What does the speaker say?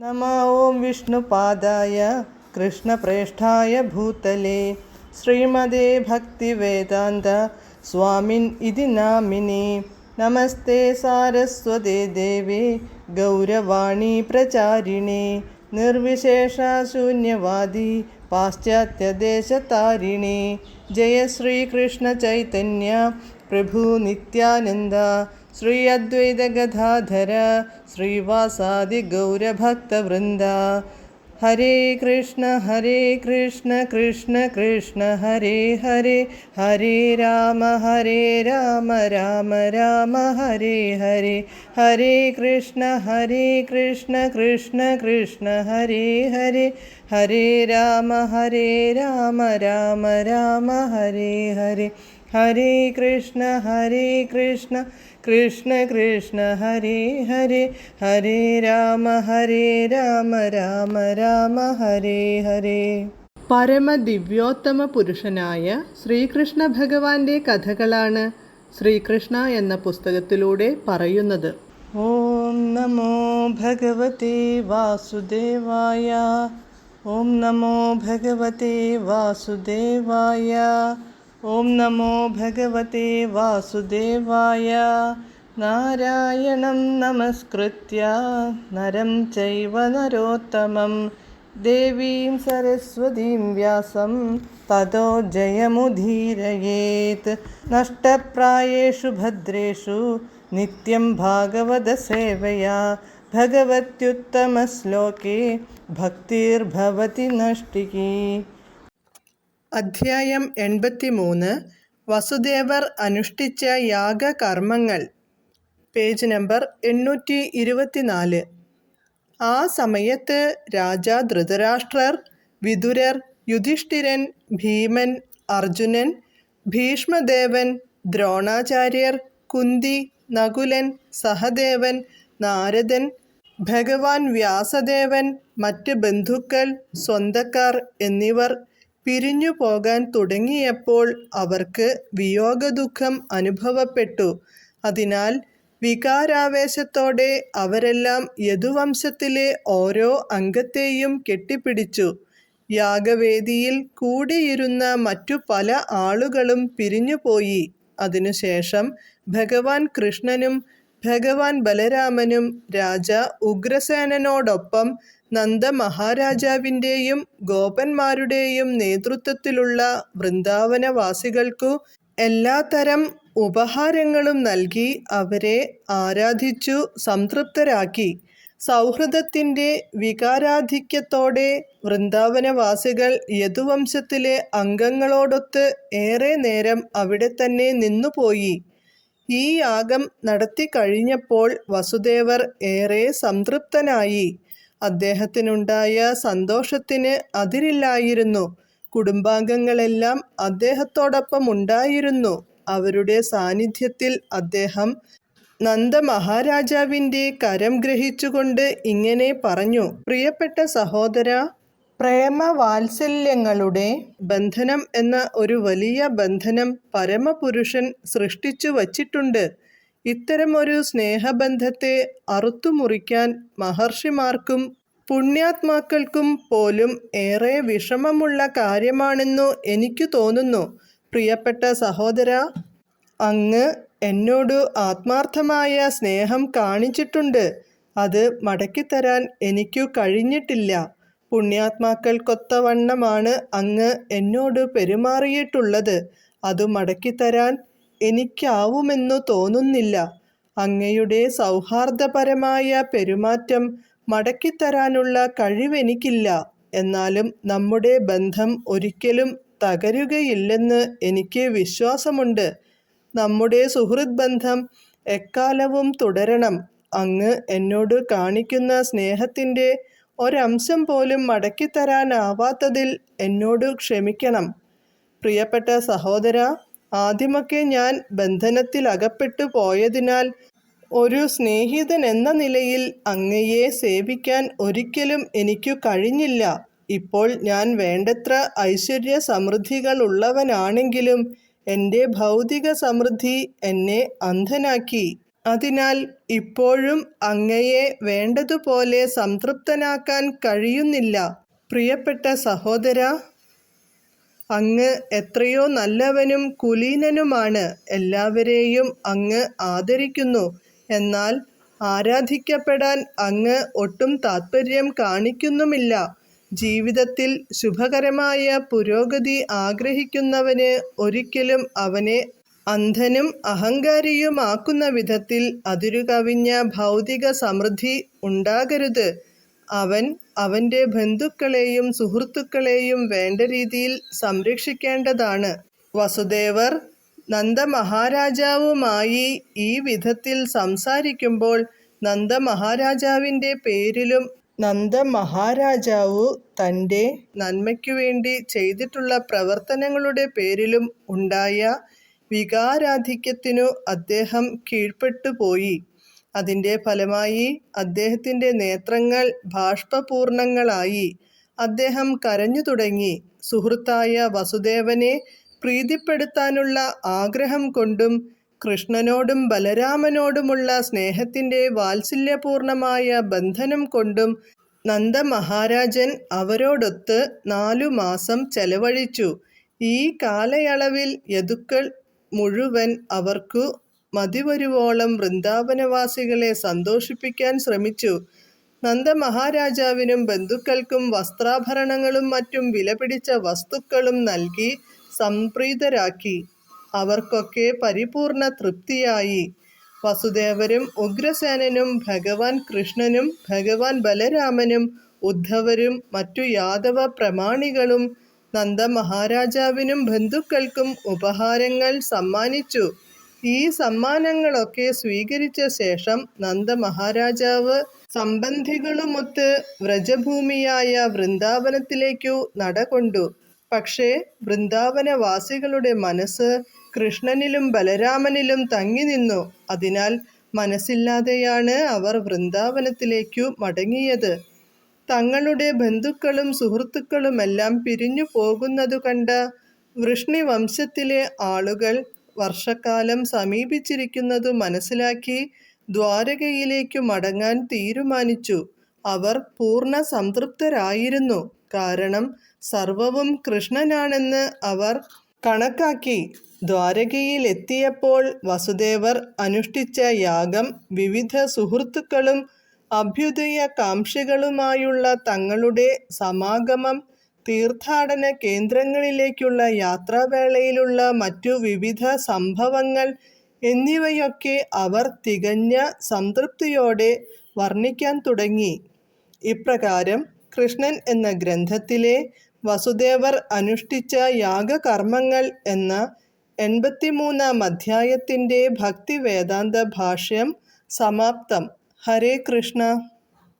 नमः ॐ विष्णुपादाय कृष्णप्रेष्ठाय भूतले श्रीमदे भक्तिवेदान्त स्वामिन् इति नामिने। नमस्ते सारस्वते देवे गौरवाणी प्रचारिणे निर्विशेषशून्यवादी पाश्चात्यदेशतारिणे। जय श्रीकृष्ण चैतन्य प्रभु नित्यानन्द श्री अद्वैत गदाधर श्रीवासादि गौरभक्तवृन्द। हरे कृष्ण कृष्ण कृष्ण हरे हरे, हरे राम राम राम हरे हरे। हरे कृष्ण कृष्ण कृष्ण हरे हरे, हरे राम राम राम हरे हरे। हरे कृष्ण कृष्ण कृष्ण हरे हरे, हरे राम राम ഹരേ ഹരേ. പരമദിവ്യോത്തമ പുരുഷനായ ശ്രീകൃഷ്ണ ഭഗവാന്റെ കഥകളാണ് ശ്രീകൃഷ്ണ എന്ന പുസ്തകത്തിലൂടെ പറയുന്നത്. ഓം നമോ ഭഗവതേ വാസുദേവായ, ഓം നമോ ഭഗവതേ വാസുദേവായ, ഓം നമോ ഭഗവതേ വാസുദേവായ. നാരായണം നമസ്കൃത്യ നരം ചൈവ നരോത്തമം ദേവീം സരസ്വതീം വ്യാസം തതോ ജയമുദീരയേത്. നഷ്ടപ്രായേഷു ഭദ്രേഷു നിത്യം ഭാഗവത സേവയാ ഭഗവത്യുത്തമശ്ലോകേ ഭക്തിർഭവതി നഷ്ടികീ. അധ്യായം 83. വസുദേവർ അനുഷ്ഠിച്ച യാഗകർമ്മങ്ങൾ. Page number 824. ആ സമയത്ത് രാജാ ധൃതരാഷ്ട്രർ, വിതുരർ, യുധിഷ്ഠിരൻ, ഭീമൻ, അർജുനൻ, ഭീഷ്മദേവൻ, ദ്രോണാചാര്യർ, കുന്തി, നകുലൻ, സഹദേവൻ, നാരദൻ, ഭഗവാൻ വ്യാസദേവൻ, മറ്റ് ബന്ധുക്കൾ, സ്വന്തക്കാർ എന്നിവർ പിരിഞ്ഞു പോകാൻ തുടങ്ങിയപ്പോൾ അവർക്ക് വിയോഗദുഃഖം അനുഭവപ്പെട്ടു. അതിനാൽ വികാരാവേശത്തോടെ അവരെല്ലാം യദുവംശത്തിലെ ഓരോ അംഗത്തെയും കെട്ടിപ്പിടിച്ചു. യാഗവേദിയിൽ കൂടിയിരുന്ന മറ്റു പല ആളുകളും പിരിഞ്ഞുപോയി. അതിനുശേഷം ഭഗവാൻ കൃഷ്ണനും ഭഗവാൻ ബലരാമനും രാജ ഉഗ്രസേനനോടൊപ്പം നന്ദമഹാരാജാവിൻ്റെയും ഗോപന്മാരുടെയും നേതൃത്വത്തിലുള്ള വൃന്ദാവനവാസികൾക്കു എല്ലാത്തരം ഉപഹാരങ്ങളും നൽകി അവരെ ആരാധിച്ചു സംതൃപ്തരാക്കി. സൗഹൃദത്തിൻ്റെ വികാരാധിക്യത്തോടെ വൃന്ദാവനവാസികൾ യദുവംശത്തിലെ അംഗങ്ങളോടൊത്ത് ഏറെ നേരം അവിടെ തന്നെ നിന്നുപോയി. ഈ യാഗം നടത്തിക്കഴിഞ്ഞപ്പോൾ വസുദേവർ ഏറെ സംതൃപ്തനായി. അദ്ദേഹത്തിനുണ്ടായ സന്തോഷത്തിന് അതിരില്ലായിരുന്നു. കുടുംബാംഗങ്ങളെല്ലാം അദ്ദേഹത്തോടൊപ്പം ഉണ്ടായിരുന്നു. അവരുടെ സാന്നിധ്യത്തിൽ അദ്ദേഹം നന്ദമഹാരാജാവിൻ്റെ കരം ഗ്രഹിച്ചുകൊണ്ട് ഇങ്ങനെ പറഞ്ഞു: പ്രിയപ്പെട്ട സഹോദര, പ്രേമവാത്സല്യങ്ങളുടെ ബന്ധനം എന്ന ഒരു വലിയ ബന്ധനം പരമപുരുഷൻ സൃഷ്ടിച്ചു വച്ചിട്ടുണ്ട്. ഇത്തരമൊരു സ്നേഹബന്ധത്തെ അറുത്തുമുറിക്കാൻ മഹർഷിമാർക്കും പുണ്യാത്മാക്കൾക്കും പോലും ഏറെ വിഷമമുള്ള കാര്യമാണെന്നു എനിക്ക് തോന്നുന്നു. പ്രിയപ്പെട്ട സഹോദര, അങ്ങ് എന്നോട് ആത്മാർത്ഥമായ സ്നേഹം കാണിച്ചിട്ടുണ്ട്. അത് മടക്കിത്തരാൻ എനിക്കു കഴിഞ്ഞിട്ടില്ല. പുണ്യാത്മാക്കൾക്കൊത്തവണ്ണമാണ് അങ്ങ് എന്നോട് പെരുമാറിയിട്ടുള്ളത്. അത് മടക്കിത്തരാൻ എനിക്കാവുമെന്നു തോന്നുന്നില്ല. അങ്ങയുടെ സൗഹാർദ്ദപരമായ പെരുമാറ്റം മടക്കിത്തരാനുള്ള കഴിവെനിക്കില്ല. എന്നാലും നമ്മുടെ ബന്ധം ഒരിക്കലും തകരുകയില്ലെന്ന് എനിക്ക് വിശ്വാസമുണ്ട്. നമ്മുടെ സുഹൃത് ബന്ധം എക്കാലവും തുടരണം. അങ്ങ് എന്നോട് കാണിക്കുന്ന സ്നേഹത്തിൻ്റെ ഒരംശം പോലും മടക്കിത്തരാനാവാത്തതിൽ എന്നോട് ക്ഷമിക്കണം. പ്രിയപ്പെട്ട സഹോദര, ആദ്യമൊക്കെ ഞാൻ ബന്ധനത്തിലകപ്പെട്ടു പോയതിനാൽ ഒരു സ്നേഹിതൻ എന്ന നിലയിൽ അങ്ങയെ സേവിക്കാൻ ഒരിക്കലും എനിക്കു കഴിഞ്ഞില്ല. ഇപ്പോൾ ഞാൻ വേണ്ടത്ര ഐശ്വര്യ സമൃദ്ധികളുള്ളവനാണെങ്കിലും എൻ്റെ ഭൗതിക സമൃദ്ധി എന്നെ അന്ധനാക്കി. അതിനാൽ ഇപ്പോഴും അങ്ങയെ വേണ്ടതുപോലെ സംതൃപ്തനാക്കാൻ കഴിയുന്നില്ല. പ്രിയപ്പെട്ട സഹോദരാ, അങ്ങ് എത്രയോ നല്ലവനും കുലീനനുമാണ്. എല്ലാവരെയും അങ്ങ് ആദരിക്കുന്നു. എന്നാൽ ആരാധിക്കപ്പെടാൻ അങ്ങ് ഒട്ടും താൽപ്പര്യം കാണിക്കുന്നുമില്ല. ജീവിതത്തിൽ ശുഭകരമായ പുരോഗതി ആഗ്രഹിക്കുന്നവന് ഒരിക്കലും അവനെ അന്ധനും അഹങ്കാരിയുമാക്കുന്ന വിധത്തിൽ അതിരുകവിഞ്ഞ ഭൗതിക സമൃദ്ധി ഉണ്ടാകരുത്. അവൻ അവൻ്റെ ബന്ധുക്കളെയും സുഹൃത്തുക്കളെയും വേണ്ട രീതിയിൽ സംരക്ഷിക്കേണ്ടതാണ്. വസുദേവർ നന്ദമഹാരാജാവുമായി ഈ വിധത്തിൽ സംസാരിക്കുമ്പോൾ നന്ദമഹാരാജാവിൻ്റെ പേരിലും നന്ദമഹാരാജാവു തൻ്റെ നന്മയ്ക്കുവേണ്ടി ചെയ്തിട്ടുള്ള പ്രവർത്തനങ്ങളുടെ പേരിലും ഉണ്ടായ വികാരാധിക്യത്തിനു അദ്ദേഹം കീഴ്പ്പെട്ടുപോയി. അതിൻ്റെ ഫലമായി അദ്ദേഹത്തിൻ്റെ നേത്രങ്ങൾ ബാഷ്പപൂർണങ്ങളായി. അദ്ദേഹം കരഞ്ഞു തുടങ്ങി. സുഹൃത്തായ വസുദേവനെ പ്രീതിപ്പെടുത്താനുള്ള ആഗ്രഹം കൊണ്ടും കൃഷ്ണനോടും ബലരാമനോടുമുള്ള സ്നേഹത്തിൻ്റെ വാത്സല്യപൂർണമായ ബന്ധനം കൊണ്ടും നന്ദമഹാരാജൻ അവരോടൊത്ത് 4 മാസം ചെലവഴിച്ചു. ഈ കാലയളവിൽ യദുക്കൾ മുഴുവൻ അവർക്കു മതിവരുവോളം വൃന്ദാവനവാസികളെ സന്തോഷിപ്പിക്കാൻ ശ്രമിച്ചു. നന്ദമഹാരാജാവിനും ബന്ധുക്കൾക്കും വസ്ത്രാഭരണങ്ങളും മറ്റും വിലപിടിച്ച വസ്തുക്കളും നൽകി സംപ്രീതരാക്കി. അവർക്കൊക്കെ പരിപൂർണ തൃപ്തിയായി. വസുദേവരും ഉഗ്രസേനനും ഭഗവാൻ കൃഷ്ണനും ഭഗവാൻ ബലരാമനും ഉദ്ധവരും മറ്റു യാദവ പ്രമാണികളും നന്ദമഹാരാജാവിനും ബന്ധുക്കൾക്കും ഉപഹാരങ്ങൾ സമ്മാനിച്ചു. ഈ സമ്മാനങ്ങളൊക്കെ സ്വീകരിച്ച ശേഷം നന്ദമഹാരാജാവ് സംബന്ധികളുമൊത്ത് വ്രജഭൂമിയായ വൃന്ദാവനത്തിലേക്കു നടകൊണ്ടു. പക്ഷേ വൃന്ദാവനവാസികളുടെ മനസ്സ് കൃഷ്ണനിലും ബലരാമനിലും തങ്ങി നിന്നു. അതിനാൽ മനസ്സില്ലാതെയാണ് അവർ വൃന്ദാവനത്തിലേക്കു മടങ്ങിയത്. തങ്ങളുടെ ബന്ധുക്കളും സുഹൃത്തുക്കളുമെല്ലാം പിരിഞ്ഞു പോകുന്നതു കണ്ട വൃഷ്ണിവംശത്തിലെ ആളുകൾ വർഷക്കാലം സമീപിച്ചിരിക്കുന്നതു മനസ്സിലാക്കി ദ്വാരകയിലേക്കു മടങ്ങാൻ തീരുമാനിച്ചു. അവർ പൂർണ്ണ സംതൃപ്തരായിരുന്നു. കാരണം സർവവും കൃഷ്ണനാണെന്ന് അവർ കണക്കാക്കി. ദ്വാരകയിൽ എത്തിയപ്പോൾ വസുദേവർ അനുഷ്ഠിച്ച യാഗം, വിവിധ സുഹൃത്തുക്കളും അഭ്യുദയകാംക്ഷികളുമായുള്ള തങ്ങളുടെ സമാഗമം, തീർത്ഥാടന കേന്ദ്രങ്ങളിലേക്കുള്ള യാത്രാവേളയിലുള്ള മറ്റു വിവിധ സംഭവങ്ങൾ എന്നിവയൊക്കെ അവർ തികഞ്ഞ സംതൃപ്തിയോടെ വർണ്ണിക്കാൻ തുടങ്ങി. ഇപ്രകാരം കൃഷ്ണൻ എന്ന ഗ്രന്ഥത്തിലെ വസുദേവർ അനുഷ്ഠിച്ച യാഗകർമ്മങ്ങൾ എന്ന 83-ാം അധ്യായത്തിൻ്റെ ഭക്തിവേദാന്ത ഭാഷ്യം സമാപ്തം. ഹരേ കൃഷ്ണ.